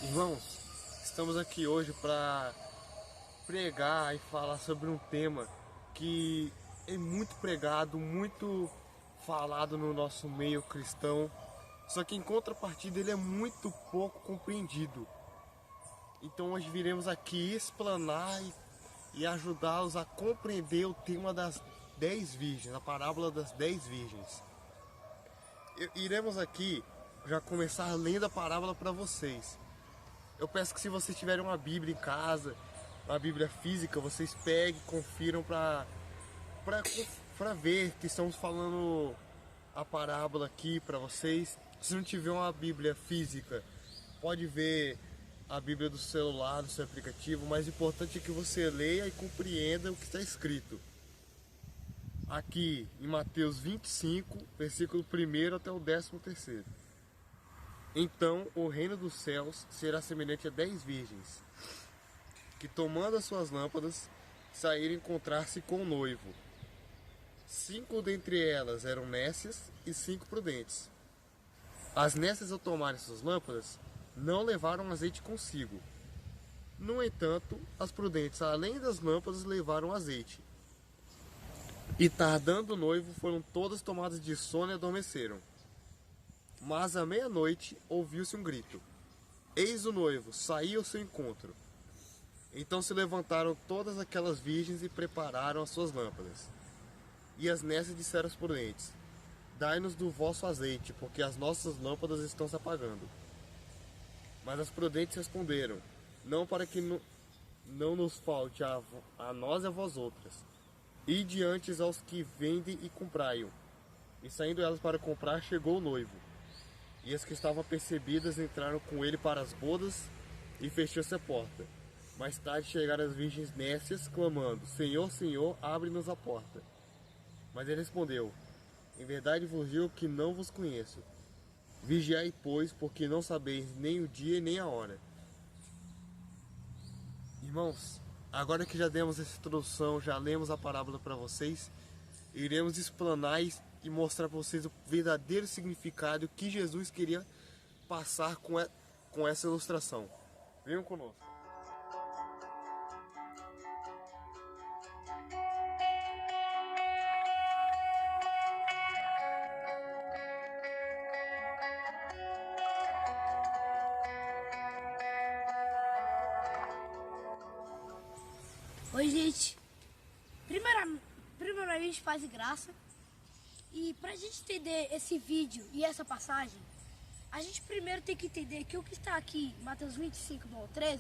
Irmãos, estamos aqui hoje para pregar e falar sobre um tema que é muito pregado, muito falado no nosso meio cristão, só que em contrapartida ele é muito pouco compreendido. Então hoje viremos aqui explanar e ajudá-los a compreender o tema das 10 virgens, a parábola das 10 virgens. Iremos aqui já começar lendo a parábola para vocês. Eu peço que, se vocês tiverem uma Bíblia em casa, uma Bíblia física, vocês peguem, confiram para ver que estamos falando a parábola aqui para vocês. Se não tiver uma Bíblia física, pode ver a Bíblia do celular, do seu aplicativo. O mais importante é que você leia e compreenda o que está escrito aqui em Mateus 25, versículo 1 até o 13º. Então o reino dos céus será semelhante a 10 virgens, que, tomando as suas lâmpadas, saíram encontrar-se com o noivo. 5 dentre elas eram nécias e 5 prudentes. As nécias, ao tomarem suas lâmpadas, não levaram azeite consigo. No entanto, as prudentes, além das lâmpadas, levaram azeite. E, tardando o noivo, foram todas tomadas de sono e adormeceram. Mas à meia-noite ouviu-se um grito: eis o noivo, saí ao seu encontro. Então se levantaram todas aquelas virgens e prepararam as suas lâmpadas. E as nécias disseram aos prudentes: dai-nos do vosso azeite, porque as nossas lâmpadas estão se apagando. Mas as prudentes responderam: não, para que não nos falte a nós e a vós outras. Ide antes aos que vendem e comprai-o. E saindo elas para comprar, chegou o noivo. E as que estavam apercebidas entraram com ele para as bodas, e fechou-se a porta. Mais tarde chegaram as virgens nécias, clamando: Senhor, Senhor, abre-nos a porta. Mas ele respondeu: em verdade vos digo que não vos conheço. Vigiai, pois, porque não sabeis nem o dia nem a hora. Irmãos, agora que já demos essa introdução, já lemos a parábola para vocês, iremos explanar e mostrar para vocês o verdadeiro significado que Jesus queria passar com essa ilustração. Venham conosco. Oi, gente. Primeiramente, paz e graça. E pra gente entender esse vídeo e essa passagem, a gente primeiro tem que entender que o que está aqui, Mateus 25, do 13,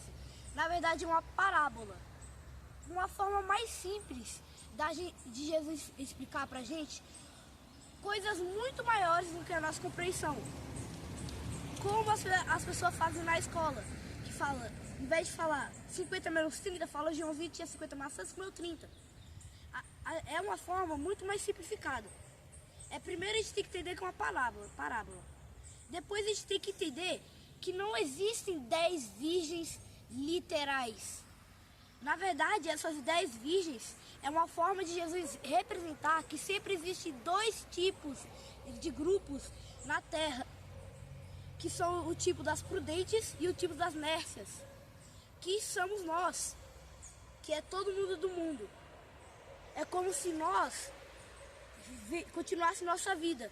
na verdade é uma parábola. Uma forma mais simples de Jesus explicar pra gente coisas muito maiores do que a nossa compreensão. Como as pessoas fazem na escola, que fala, em vez de falar 50 menos 30, fala João 20 tinha 50 maçãs, comeu 30. É uma forma muito mais simplificada. Primeiro a gente tem que entender que é uma parábola. Depois a gente tem que entender que não existem 10 virgens literais. Na verdade, essas 10 virgens é uma forma de Jesus representar que sempre existem dois tipos de grupos na Terra, que são o tipo das prudentes e o tipo das nécias, que somos nós, que é todo mundo do mundo. É como se nós continuasse nossa vida,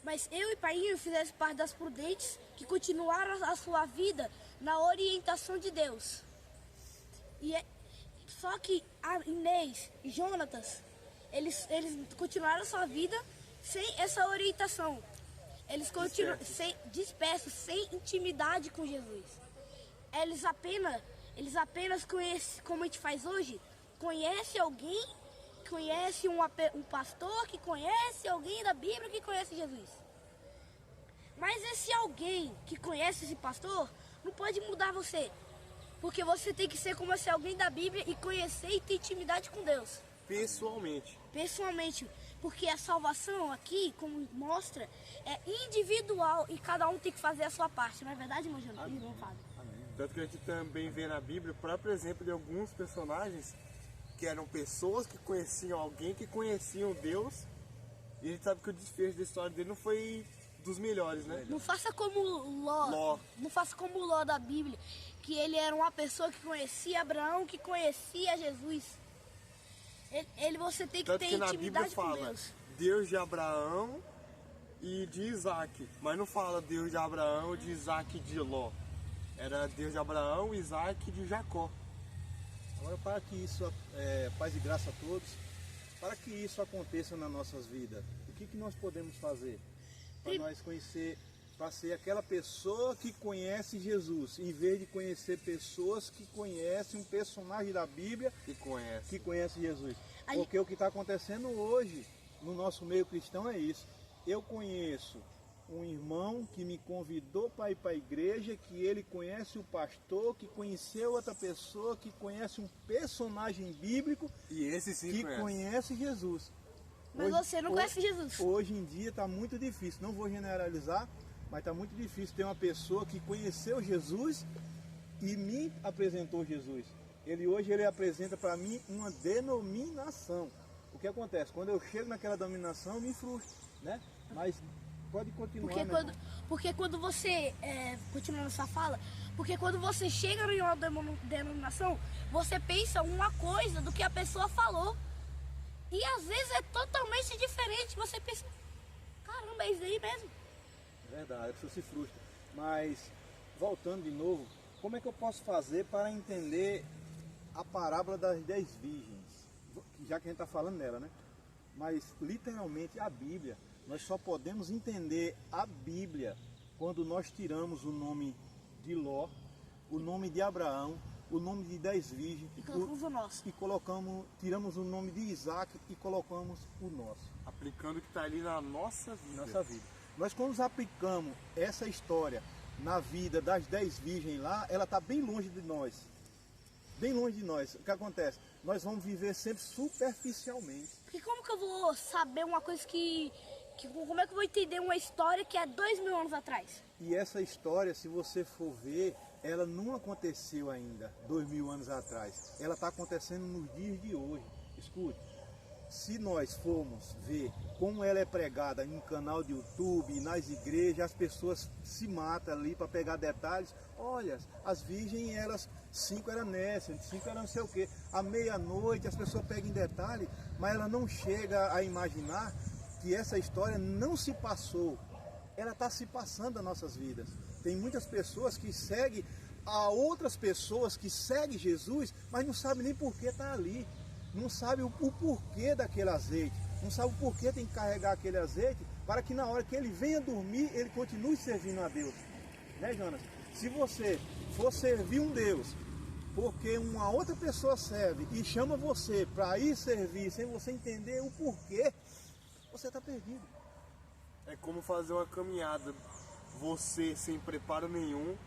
mas eu e Painho fizesse parte das prudentes, que continuaram a sua vida na orientação de Deus. Só que a Inês e Jonatas, eles continuaram a sua vida sem essa orientação. Eles continuam dispersos, sem intimidade com Jesus. Eles apenas conhecem, como a gente faz hoje, conhece alguém, conhece um pastor que conhece alguém da Bíblia que conhece Jesus. Mas esse alguém que conhece esse pastor não pode mudar você, porque você tem que ser como esse alguém da Bíblia e conhecer e ter intimidade com Deus. Pessoalmente, porque a salvação aqui, como mostra, é individual e cada um tem que fazer a sua parte, não é verdade, meu irmão Fábio? Tanto que a gente também vê na Bíblia o próprio exemplo de alguns personagens que eram pessoas que conheciam alguém que conheciam Deus, e a gente sabe que o desfecho da história dele não foi dos melhores, né? Não faça como Ló. Não faça como Ló da Bíblia, que ele era uma pessoa que conhecia Abraão, que conhecia Jesus. Você tem que Tanto ter que na Bíblia intimidade com fala Deus. Deus de Abraão e de Isaac, mas não fala Deus de Abraão, de Isaac e de Ló. Era Deus de Abraão, Isaac e de Jacó. Agora, para que isso, paz e graça a todos, para que isso aconteça nas nossas vidas, o que nós podemos fazer para nós conhecer, para ser aquela pessoa que conhece Jesus, em vez de conhecer pessoas que conhecem um personagem da Bíblia que conhece Jesus? Porque o que está acontecendo hoje no nosso meio cristão é isso. Eu conheço um irmão que me convidou para ir para a igreja, que ele conhece o pastor, que conheceu outra pessoa, que conhece um personagem bíblico e esse sim que conhece Jesus. Mas você não conhece Jesus. Hoje em dia está muito difícil, não vou generalizar, mas está muito difícil ter uma pessoa que conheceu Jesus e me apresentou Jesus. Hoje ele apresenta para mim uma denominação. O que acontece? Quando eu chego naquela denominação, eu me frustro, né? Mas pode continuar. Porque quando você, continuando essa fala, porque quando você chega em uma denominação, você pensa uma coisa do que a pessoa falou. E às vezes é totalmente diferente. Você pensa, caramba, é isso aí mesmo. Verdade, a pessoa se frustra. Mas, voltando de novo, como é que eu posso fazer para entender a parábola das 10 virgens? Já que a gente está falando nela, né? Mas, literalmente, a Bíblia, nós só podemos entender a Bíblia quando nós tiramos o nome de Ló, o nome de Abraão, o nome de 10 virgens e colocamos o nosso. E tiramos o nome de Isaac e colocamos o nosso. Aplicando o que está ali na nossa vida. Nós quando aplicamos essa história na vida das 10 virgens lá, ela está bem longe de nós. Bem longe de nós. O que acontece? Nós vamos viver sempre superficialmente. Porque como que eu vou saber uma coisa como é que eu vou entender uma história que é 2000 anos atrás? E essa história, se você for ver, ela não aconteceu ainda 2000 anos atrás. Ela está acontecendo nos dias de hoje. Escute, se nós formos ver como ela é pregada em canal de YouTube, nas igrejas, as pessoas se matam ali para pegar detalhes. Olha, as virgens, 5 eram nessa, 5 eram não sei o quê. À meia-noite as pessoas pegam em detalhe, mas ela não chega a imaginar que essa história não se passou. Ela está se passando nas nossas vidas. Tem muitas pessoas que seguem a outras pessoas que seguem Jesus, mas não sabem nem por que está ali. Não sabe o porquê daquele azeite. Não sabe o porquê tem que carregar aquele azeite para que na hora que ele venha dormir, ele continue servindo a Deus. Né, Jonas? Se você for servir um Deus porque uma outra pessoa serve e chama você para ir servir sem você entender o porquê, você está perdido. É como fazer uma caminhada. Você, sem preparo nenhum,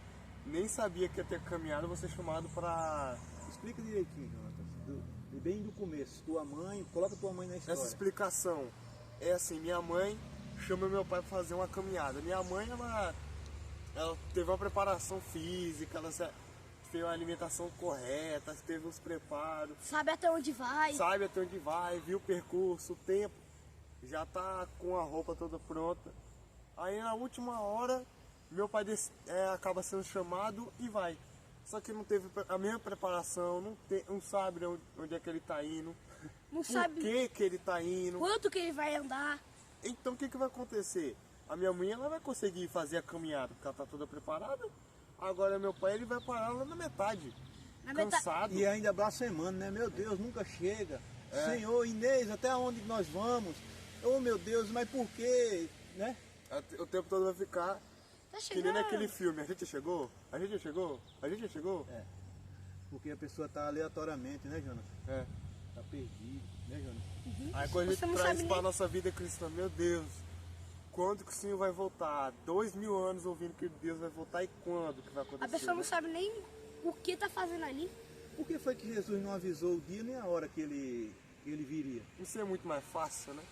nem sabia que ia ter caminhada, você é chamado para... Explica direitinho, Jonas. Bem do começo. Tua mãe, coloca tua mãe na história. Essa explicação é assim, minha mãe chama meu pai para fazer uma caminhada. Minha mãe, ela teve uma preparação física, ela teve uma alimentação correta, teve os preparos. Sabe até onde vai. Viu o percurso, o tempo. Já tá com a roupa toda pronta. Aí na última hora, meu pai acaba sendo chamado e vai. Só que não teve a mesma preparação, não sabe onde é que ele tá indo. Não sabe que ele tá indo. Quanto que ele vai andar. Então o que vai acontecer? A minha mãe ela vai conseguir fazer a caminhada, porque ela tá toda preparada. Agora meu pai ele vai parar lá na metade. Cansado. E ainda blasfemando, né? Meu Deus, nunca chega. Senhor, Inês, até onde nós vamos? Oh meu Deus, mas por quê? Né? O tempo todo vai ficar Tá que nem naquele filme. A gente chegou? A gente chegou? A gente chegou? É. Porque a pessoa tá aleatoriamente, né, Jonas? É. Tá perdido, né, Jonas? Aí quando a gente traz para a nossa vida cristã, meu Deus, quando que o Senhor vai voltar? 2000 anos ouvindo que Deus vai voltar e quando que vai acontecer? A pessoa não sabe nem o que tá fazendo ali. Por que foi que Jesus não avisou o dia nem a hora que ele viria? Isso é muito mais fácil, né?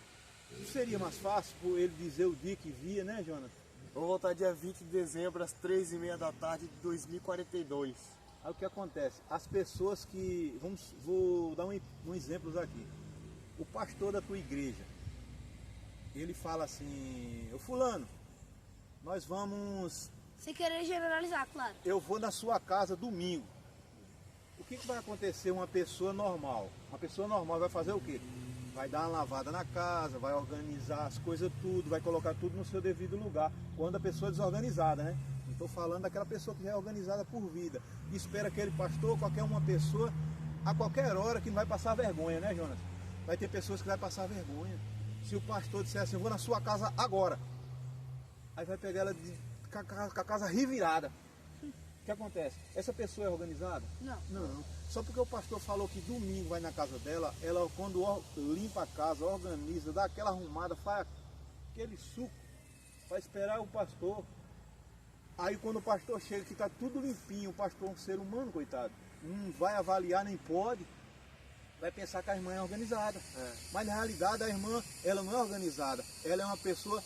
Não seria mais fácil por ele dizer o dia que via, né, Jonas? Vou voltar dia 20 de dezembro às 3h30 da tarde de 2042. Aí o que acontece? As pessoas que... Vou dar um exemplo aqui. O pastor da tua igreja, ele fala assim: ô fulano, nós vamos... Sem querer generalizar, claro. Eu vou na sua casa domingo. O que vai acontecer uma pessoa normal? Uma pessoa normal vai fazer o quê? Vai dar uma lavada na casa, vai organizar as coisas tudo, vai colocar tudo no seu devido lugar. Quando a pessoa é desorganizada, né? Não estou falando daquela pessoa que já é organizada por vida. E espera aquele pastor, qualquer uma pessoa, a qualquer hora que não vai passar vergonha, né, Jonas? Vai ter pessoas que vai passar vergonha. Se o pastor disser assim, eu vou na sua casa agora. Aí vai pegar ela com a casa revirada. O que acontece? Essa pessoa é organizada? Não. Não. Só porque o pastor falou que domingo vai na casa dela, ela quando limpa a casa, organiza, dá aquela arrumada, faz aquele suco para esperar o pastor. Aí quando o pastor chega que está tudo limpinho, o pastor é um ser humano, coitado, não vai avaliar, nem pode, vai pensar que a irmã é organizada. Mas na realidade a irmã, ela não é organizada, ela é uma pessoa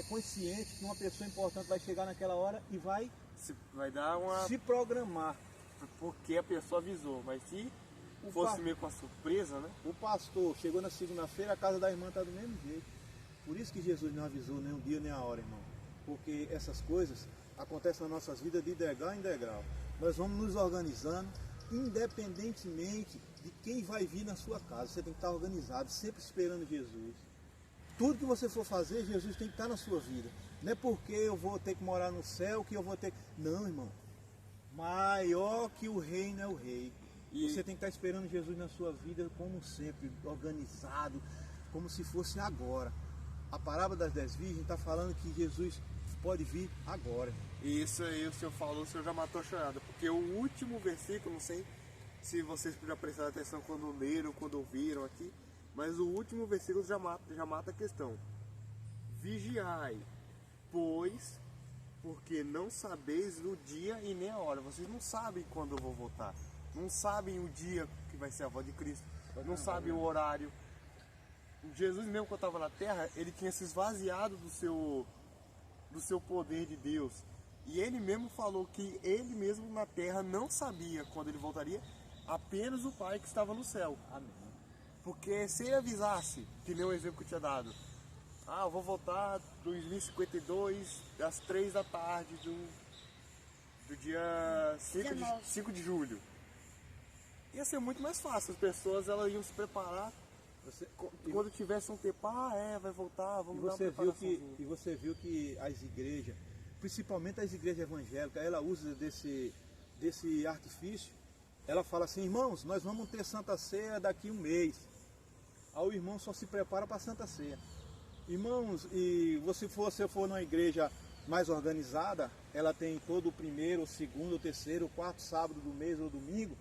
consciente que uma pessoa importante vai chegar naquela hora e vai dar uma... se programar. Porque a pessoa avisou, mas se fosse meio com a surpresa, né? O pastor chegou na segunda-feira, a casa da irmã está do mesmo jeito. Por isso que Jesus não avisou nem um dia nem a hora, irmão. Porque essas coisas acontecem nas nossas vidas de degrau em degrau. Nós vamos nos organizando, independentemente de quem vai vir na sua casa. Você tem que estar organizado, sempre esperando Jesus. Tudo que você for fazer, Jesus tem que estar na sua vida. Não é porque eu vou ter que morar no céu que eu vou ter... Não, irmão. Maior que o reino é o rei. E você tem que estar esperando Jesus na sua vida como sempre, organizado, como se fosse agora. A parábola das 10 virgens está falando que Jesus pode vir agora. E isso aí o senhor falou, o senhor já matou a charada. Porque o último versículo, não sei se vocês já prestaram atenção quando leram, quando ouviram aqui, mas o último versículo já mata a questão. Vigiai, pois... porque não sabeis o dia e nem a hora. Vocês não sabem quando eu vou voltar. Não sabem o dia que vai ser a volta de Cristo. Não sabem o horário. Jesus mesmo, quando estava na terra, ele tinha se esvaziado do seu poder de Deus. E ele mesmo falou que ele mesmo na terra não sabia quando ele voltaria, apenas o Pai que estava no céu. Amém. Porque se ele avisasse, que nem o exemplo que eu tinha dado, eu vou voltar 2052, às 3 da tarde do dia 5 de julho. Ia ser muito mais fácil, as pessoas elas iam se preparar. Quando tivesse um tempo, vai voltar, vamos dar uma preparaçãozinha. E você viu que as igrejas, principalmente as igrejas evangélicas, ela usa desse artifício. Ela fala assim, irmãos, nós vamos ter Santa Ceia daqui a um mês. Aí o irmão só se prepara para a Santa Ceia. Irmãos, e se você for numa igreja mais organizada, ela tem todo o primeiro, o segundo, o terceiro, o quarto sábado do mês ou domingo,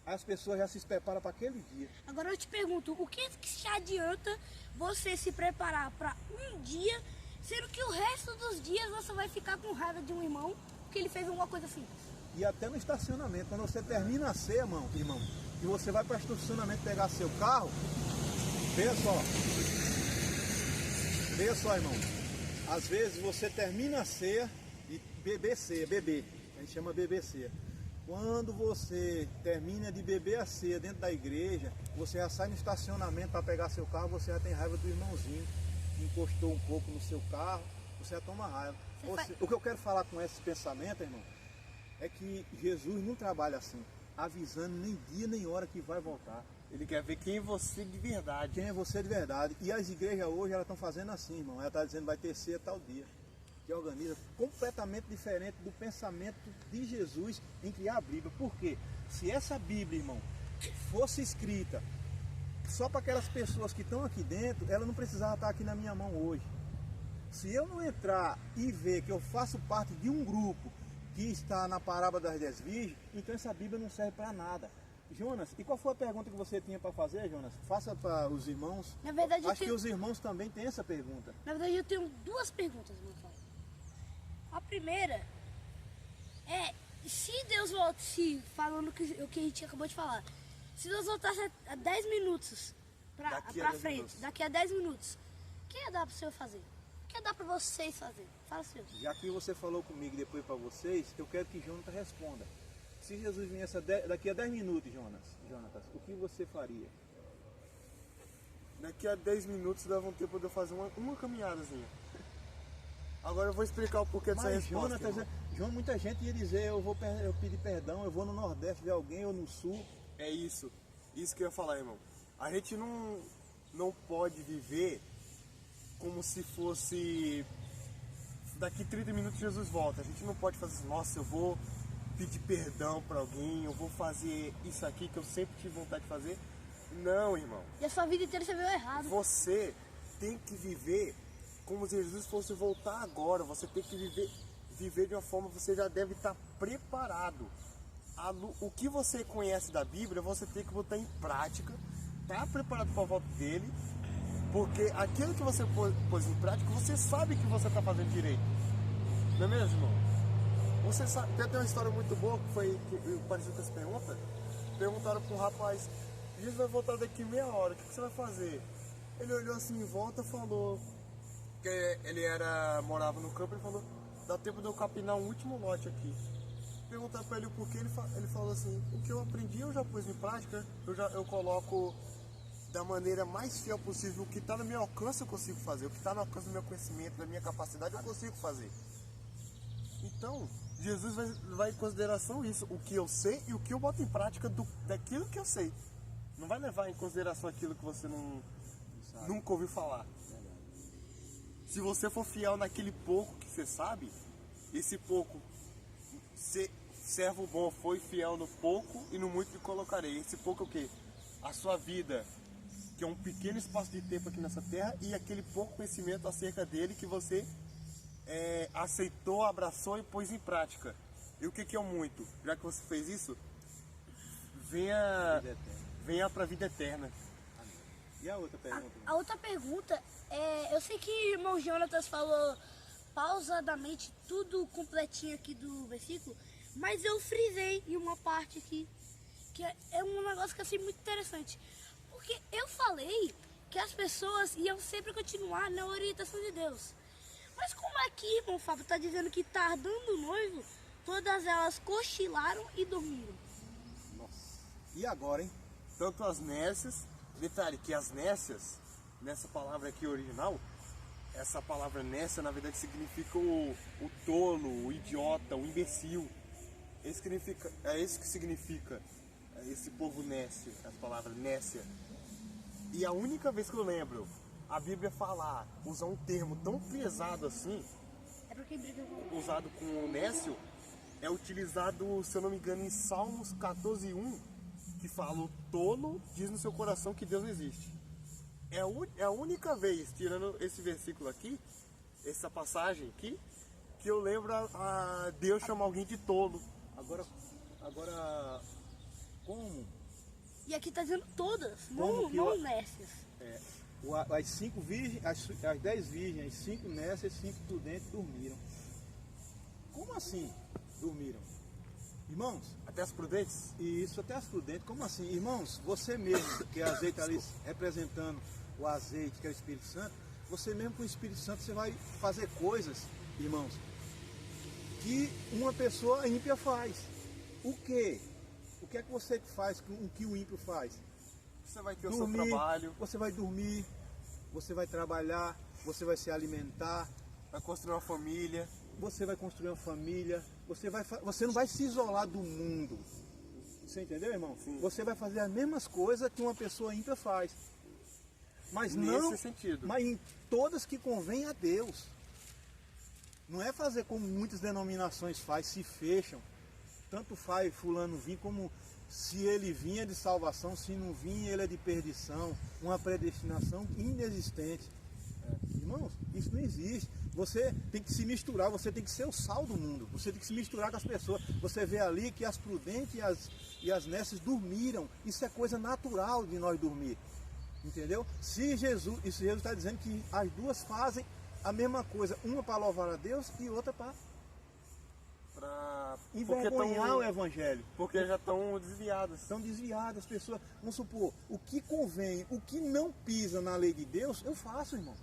as pessoas já se preparam para aquele dia. Agora eu te pergunto, o que te adianta você se preparar para um dia, sendo que o resto dos dias você vai ficar com raiva de um irmão porque ele fez alguma coisa simples? E até no estacionamento, quando você termina a ceia, irmão, e você vai para o estacionamento pegar seu carro, veja só, irmão, às vezes você termina a ceia e beber ceia, a gente chama beber ceia. Quando você termina de beber a ceia dentro da igreja, você já sai no estacionamento para pegar seu carro, você já tem raiva do irmãozinho que encostou um pouco no seu carro, você já toma raiva. O que eu quero falar com esse pensamento, irmão, é que Jesus não trabalha assim, avisando nem dia nem hora que vai voltar. Ele quer ver quem é você de verdade. Quem é você de verdade. E as igrejas hoje, elas estão fazendo assim, irmão. Ela está dizendo vai ter ceia tal dia. Que organiza completamente diferente do pensamento de Jesus em criar a Bíblia. Por quê? Se essa Bíblia, irmão, fosse escrita só para aquelas pessoas que estão aqui dentro, ela não precisava estar aqui na minha mão hoje. Se eu não entrar e ver que eu faço parte de um grupo que está na parábola das 10 virgens, então essa Bíblia não serve para nada. Jonas, e qual foi a pergunta que você tinha para fazer, Jonas? Faça para os irmãos. Na verdade, Acho que os irmãos também têm essa pergunta. Na verdade, eu tenho duas perguntas, meu pai. A primeira é, se Deus voltasse, falando o que a gente acabou de falar, se Deus voltasse a 10 minutos para frente, daqui a 10 minutos, o que ia dar para o senhor fazer? O que ia dar para vocês fazer? Fala, senhor. Já que você falou comigo e depois para vocês, eu quero que Jonathan responda. Se Jesus viesse daqui a 10 minutos, Jonatas, o que você faria? Daqui a 10 minutos dava um tempo de eu fazer uma caminhadazinha. Agora eu vou explicar o porquê dessa Mas resposta. Jonas, João, muita gente ia dizer, eu pedir perdão, eu vou no Nordeste ver alguém ou no Sul. É isso que eu ia falar, irmão. A gente não pode viver como se fosse daqui 30 minutos Jesus volta. A gente não pode fazer assim, nossa, eu vou pedir perdão pra alguém, eu vou fazer isso aqui que eu sempre tive vontade de fazer. Não, irmão. E a sua vida inteira você viu errado. Você tem que viver como se Jesus fosse voltar agora. Você tem que viver de uma forma que você já deve estar preparado. O que você conhece da Bíblia, você tem que botar em prática, tá preparado para a volta dele, porque aquilo que você pôs em prática, você sabe que você está fazendo direito. Não é mesmo, irmão? Você sabe, tem até uma história muito boa que pareceu com essa pergunta. Perguntaram para um rapaz, Jesus vai voltar daqui meia hora, o que você vai fazer? Ele olhou assim em volta e falou, que ele morava no campo, ele falou, dá tempo de eu capinar um último lote aqui. Perguntar para ele o porquê, ele falou assim, o que eu aprendi eu já pus em prática, eu coloco da maneira mais fiel possível, o que está no meu alcance eu consigo fazer, o que está no alcance do meu conhecimento, da minha capacidade eu consigo fazer. Então, Jesus vai em consideração isso, o que eu sei e o que eu boto em prática daquilo que eu sei. Não vai levar em consideração aquilo que você nunca ouviu falar. Se você for fiel naquele pouco que você sabe, esse pouco, servo bom, foi fiel no pouco e no muito lhe colocarei. Esse pouco é o quê? A sua vida, que é um pequeno espaço de tempo aqui nessa terra, e aquele pouco conhecimento acerca dele que você aceitou, abraçou e pôs em prática. E o que é o muito? Já que você fez isso, venha para a vida eterna. E a outra pergunta? A outra pergunta é, eu sei que o irmão Jonatas falou pausadamente tudo completinho aqui do versículo, mas eu frisei em uma parte aqui, que é um negócio que eu achei muito interessante. Porque eu falei que as pessoas iam sempre continuar na orientação de Deus. Mas como aqui, irmão Fábio, está dizendo que tardando o noivo, todas elas cochilaram e dormiram. Nossa. E agora, hein? Tanto as nécias, detalhe que as nécias, nessa palavra aqui original, essa palavra nécia na verdade significa o tolo, o idiota, o imbecil. É isso que significa esse povo nécio, essa palavra nécia. E a única vez que eu lembro a Bíblia falar, usar um termo tão pesado assim, É porque briga com... usado com o nécio, é utilizado, se eu não me engano, em Salmos 14:1, que fala, o tolo diz no seu coração que Deus não existe. É a única vez, tirando esse versículo aqui, essa passagem aqui, que eu lembro a Deus chamar alguém de tolo. Agora, como? E aqui está dizendo todas, Como que não nécias. As 5 virgens, as 10 virgens, as 5 nécias e 5 prudentes dormiram. Como assim dormiram? Irmãos, Até as prudentes? e isso até as prudentes, como assim? Irmãos, você mesmo, que é azeite ali representando o azeite, que é o Espírito Santo, você mesmo com o Espírito Santo, você vai fazer coisas, irmãos, que uma pessoa ímpia faz. O quê? O que é que você faz com o que o ímpio faz? Você vai ter o seu trabalho, Você vai dormir, você vai trabalhar, você vai se alimentar, vai construir uma família. você vai construir uma família, você não vai se isolar do mundo. Você entendeu, irmão? Sim. Você vai fazer as mesmas coisas que uma pessoa ímpia faz. Mas Nesse não, sentido. mas em todas que convém a Deus. Não é fazer como muitas denominações fazem, se fecham. Tanto faz fulano vir como se ele vinha de salvação, se não vinha ele é de perdição, uma predestinação inexistente. Irmãos, isso não existe. Você tem que se misturar, você tem que ser o sal do mundo, você tem que se misturar com as pessoas. Você vê ali que as prudentes e as nécias dormiram. Isso é coisa natural de nós dormir. Entendeu? Se Jesus está dizendo que as duas fazem a mesma coisa, uma para louvar a Deus e outra para envergonhar o Evangelho. Porque já estão desviadas. Estão desviadas as pessoas. Vamos supor, o que convém, o que não pisa na lei de Deus, eu faço, irmão.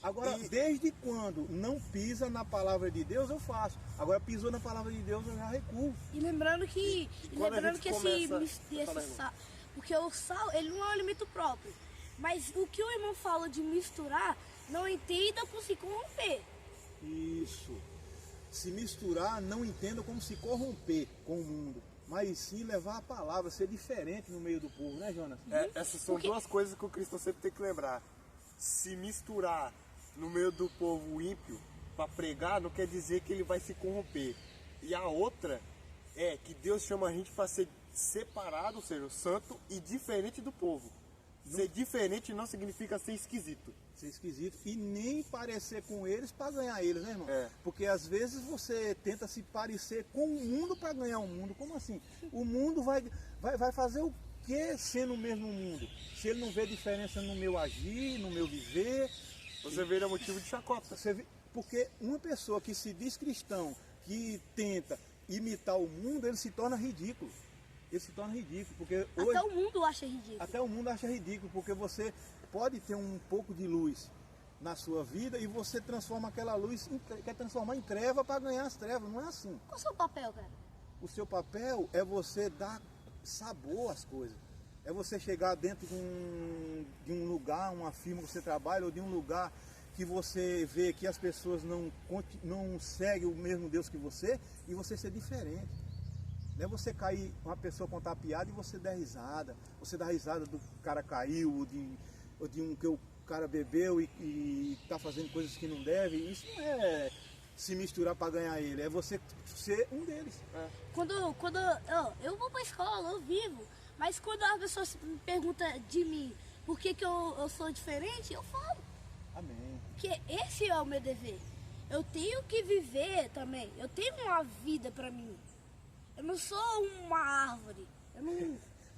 Agora, desde quando não pisa na palavra de Deus, eu faço. Agora, pisou na palavra de Deus, eu já recuo. E lembrando que, Fala, porque o sal, ele não é um alimento próprio. Mas o que o irmão falou de misturar, não entenda por se corromper. Isso. Se misturar, não entenda como se corromper com o mundo, mas sim levar a palavra, ser diferente no meio do povo, né, Jonas? Essas são duas coisas que o cristão sempre tem que lembrar. Se misturar no meio do povo ímpio para pregar, não quer dizer que ele vai se corromper. E a outra é que Deus chama a gente para ser separado, ou seja, santo e diferente do povo. Ser diferente não significa ser esquisito. Ser esquisito e nem parecer com eles para ganhar eles, né, irmão? É. Porque às vezes você tenta se parecer com o mundo para ganhar o mundo. Como assim? O mundo vai fazer o que sendo o mesmo mundo? Se ele não vê diferença no meu agir, no meu viver. Você vira motivo de chacota. Porque uma pessoa que se diz cristão, que tenta imitar o mundo, ele se torna ridículo. Ele se torna ridículo, porque hoje... Até o mundo acha ridículo. Até o mundo acha ridículo, porque você pode ter um pouco de luz na sua vida e você transforma aquela luz, quer transformar em treva para ganhar as trevas. Não é assim. Qual é o seu papel, cara? O seu papel é você dar sabor às coisas. É você chegar dentro de um lugar, uma firma que você trabalha, ou de um lugar que você vê que as pessoas não seguem o mesmo Deus que você, e você ser diferente. Não é você cair, uma pessoa contar piada e você dar risada. Você dá risada do cara caiu, ou de um que o cara bebeu e tá fazendo coisas que não deve. Isso não é se misturar para ganhar ele, é você ser um deles. Quando eu vou pra escola, eu vivo, mas quando as pessoas me perguntam de mim por que eu sou diferente, eu falo. Amém. Porque esse é o meu dever. Eu tenho que viver também. Eu tenho uma vida pra mim. Eu não sou uma árvore.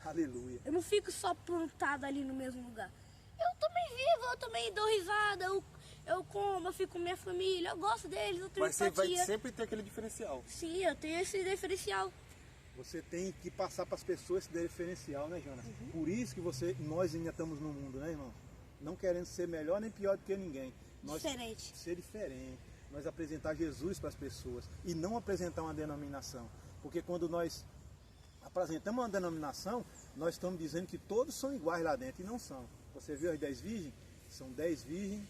Aleluia. Eu não fico só plantada ali no mesmo lugar. Eu também vivo, eu também dou risada, eu como, eu fico com minha família, eu gosto deles, eu tenho Mas você empatia. vai sempre ter aquele diferencial. Sim, eu tenho esse diferencial. Você tem que passar para as pessoas esse diferencial, né, Jonas? Por isso que nós ainda estamos no mundo, né, irmão? Não querendo ser melhor nem pior do que ninguém. Diferente. Ser diferente. Nós apresentar Jesus para as pessoas e não apresentar uma denominação. Porque quando nós apresentamos uma denominação, nós estamos dizendo que todos são iguais lá dentro, e não são. Você viu as 10 virgens? São 10 virgens,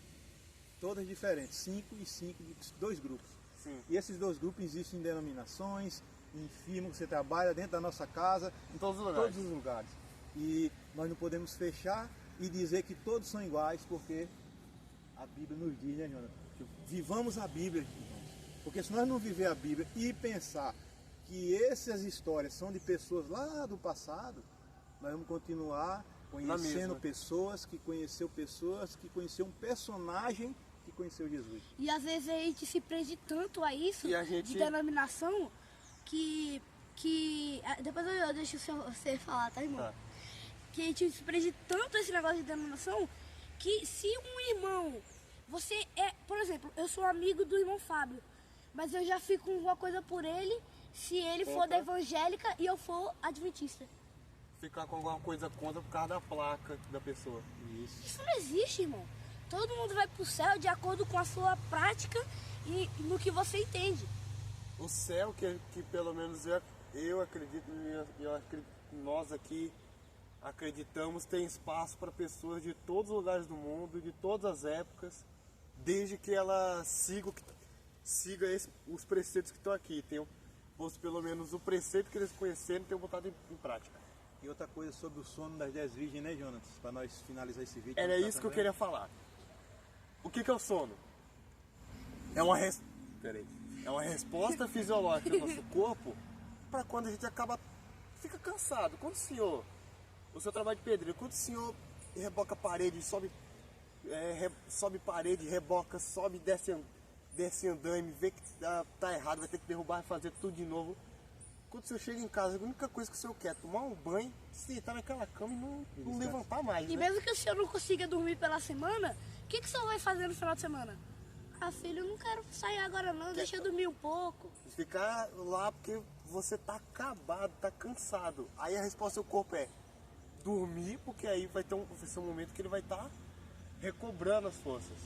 todas diferentes, 5 e 5, 2 grupos. Sim. E esses 2 grupos existem em denominações, em firma que você trabalha, dentro da nossa casa, Em todos os lugares. todos os lugares. E nós não podemos fechar e dizer que todos são iguais, porque a Bíblia nos diz, né, Jonas? Que vivamos a Bíblia, irmãos. Porque se nós não viver a Bíblia e pensar que essas histórias são de pessoas lá do passado, nós vamos continuar conhecendo pessoas que conheceu um personagem que conheceu Jesus. E às vezes a gente se prende tanto a isso, E a gente- de denominação, que depois eu deixo você falar, tá, irmão? Tá. Que a gente se prende tanto a esse negócio de denominação, que se um irmão, por exemplo, eu sou amigo do irmão Fábio, mas eu já fico com alguma coisa por ele, se ele for da evangélica e eu for adventista. Ficar com alguma coisa contra por causa da placa da pessoa. Isso não existe, irmão. Todo mundo vai pro céu de acordo com a sua prática e no que você entende. O céu que pelo menos eu acredito, nós aqui acreditamos, tem espaço para pessoas de todos os lugares do mundo, de todas as épocas, desde que ela siga os preceitos que estão aqui. Pelo menos o preceito que eles conheceram tem botado em prática. E outra coisa sobre o sono das 10 virgens, né, Jonas? Para nós finalizar esse vídeo. Era isso que eu queria falar. O que é o sono? É uma resposta fisiológica do nosso corpo para quando a gente fica cansado. Quando o seu trabalho de pedreiro, quando o senhor reboca a parede, sobe parede, reboca, sobe, desce andaime, vê que tá errado, vai ter que derrubar e fazer tudo de novo. Quando o senhor chega em casa, a única coisa que o senhor quer é tomar um banho, se deitar naquela cama e não levantar mais, E né? mesmo que o senhor não consiga dormir pela semana, o que o senhor vai fazer no final de semana? Ah, filho, eu não quero sair agora não, deixa eu dormir um pouco. Ficar lá porque você tá acabado, tá cansado. Aí a resposta do seu corpo é dormir, porque aí vai ser um momento que ele vai estar recobrando as forças.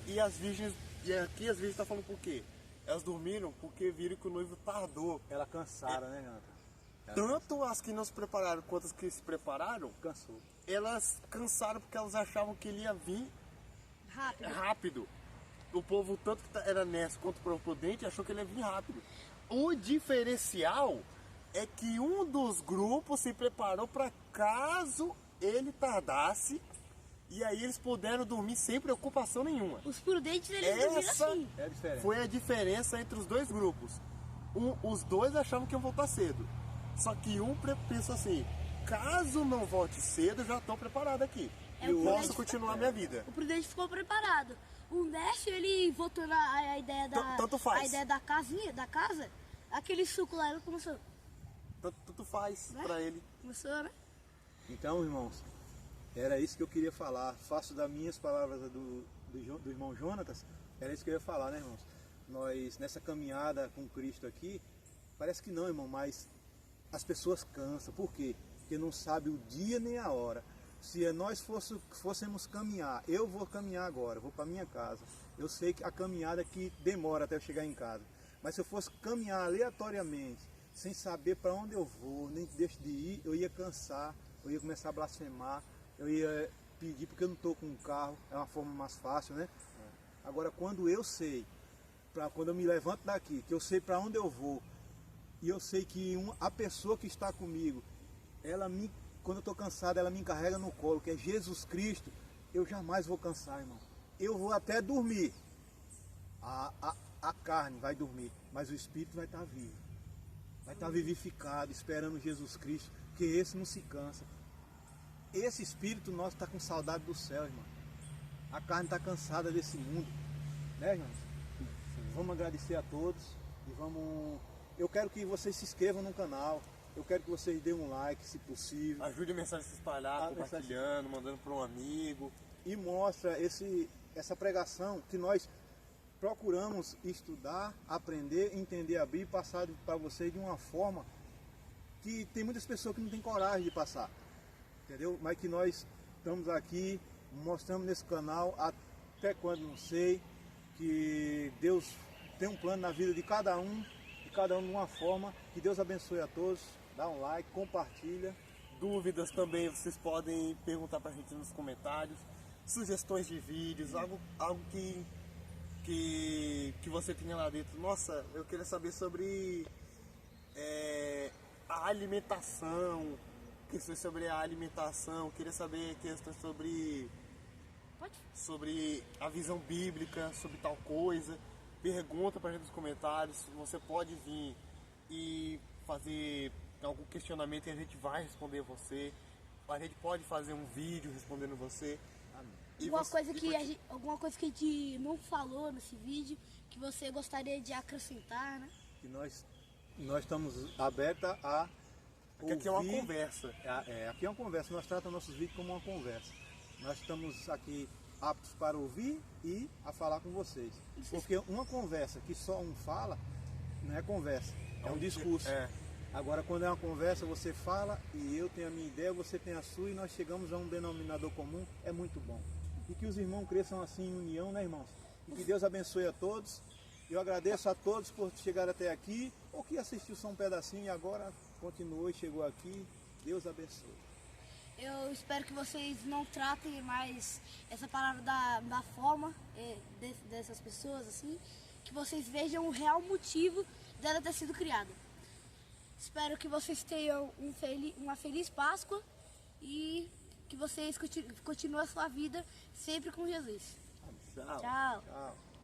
E as virgens, e aqui as virgens estão falando por quê? Elas dormiram porque viram que o noivo tardou. Ela cansaram, né, Jonathan? Tanto as que não se prepararam quanto as que se prepararam, Cansou. elas cansaram porque elas achavam que ele ia vir Rápido. rápido. o povo, tanto que era Nécio quanto o Prudente, achou que ele ia vir rápido. O diferencial é que um dos grupos se preparou para caso ele tardasse, e aí eles puderam dormir sem preocupação nenhuma. Os prudentes, eles dormiram Essa assim. É a diferença. foi a diferença entre os dois grupos. Os dois achavam que iam voltar cedo. Só que um pensou assim, caso não volte cedo, eu já estou preparado aqui. É, Eu o posso prudente continuar minha vida. O prudente ficou preparado. O Nécio, ele voltou na ideia da... Tanto faz. A ideia da casinha, da casa. Aquele suco lá, ele começou... Tanto faz Né? pra ele. Começou, né? Então, irmãos, era isso que eu queria falar. Faço das minhas palavras do irmão Jonatas, era isso que eu ia falar, né, irmãos? Nós, nessa caminhada com Cristo aqui, parece que não, irmão, mas as pessoas cansam. Por quê? Porque não sabe o dia nem a hora. Se nós fôssemos caminhar, eu vou caminhar agora, vou para minha casa. Eu sei que a caminhada aqui demora até eu chegar em casa. Mas se eu fosse caminhar aleatoriamente, sem saber para onde eu vou, nem deixo de ir, eu ia cansar, eu ia começar a blasfemar, eu ia pedir porque eu não estou com um carro, é uma forma mais fácil, né? Agora, quando eu sei, quando eu me levanto daqui, que eu sei para onde eu vou, e eu sei que a pessoa que está comigo, quando eu estou cansado, ela me encarrega no colo, que é Jesus Cristo, eu jamais vou cansar, irmão. Eu vou até dormir. A carne vai dormir, mas o Espírito vai estar vivo. Vai estar vivificado, esperando Jesus Cristo, que esse não se cansa. Esse Espírito nosso está com saudade do céu, irmão. A carne está cansada desse mundo, né, irmãos? Vamos agradecer a todos e vamos... Eu quero que vocês se inscrevam no canal. Eu quero que vocês deem um like, se possível. Ajude a mensagem a se espalhar, compartilhando, mandando para um amigo. E mostra essa pregação que nós procuramos estudar, aprender, entender a Bíblia e passar para vocês de uma forma que tem muitas pessoas que não têm coragem de passar. Entendeu? Mas que nós estamos aqui, mostramos nesse canal, até quando não sei, que Deus tem um plano na vida de cada um de uma forma. Que Deus abençoe a todos. Dá um like, compartilha. Dúvidas também vocês podem perguntar pra gente nos comentários. Sugestões de vídeos, algo que você tenha lá dentro. Nossa, eu queria saber sobre a alimentação, questões sobre a alimentação, queria saber questões sobre a visão bíblica, sobre tal coisa. Pergunta pra gente nos comentários, você pode vir e fazer algum questionamento e a gente vai responder você. A gente pode fazer um vídeo respondendo você. Alguma coisa que a gente não falou nesse vídeo, que você gostaria de acrescentar, né? Que nós estamos abertos a Porque aqui é uma conversa. Aqui é uma conversa. Nós tratamos nossos vídeos como uma conversa. Nós estamos aqui aptos para ouvir e a falar com vocês. Porque uma conversa que só um fala, não é conversa, é um discurso. Agora, quando é uma conversa, você fala e eu tenho a minha ideia, você tem a sua e nós chegamos a um denominador comum, é muito bom. E que os irmãos cresçam assim em união, né, irmãos? E que Deus abençoe a todos. Eu agradeço a todos por chegar até aqui, ou que assistiu só um pedacinho e agora continuou e chegou aqui. Deus abençoe. Eu espero que vocês não tratem mais essa palavra da forma dessas pessoas, assim, que vocês vejam o real motivo dela ter sido criada. Espero que vocês tenham uma feliz Páscoa e que vocês continuem a sua vida sempre com Jesus. Tchau. Tchau. Tchau.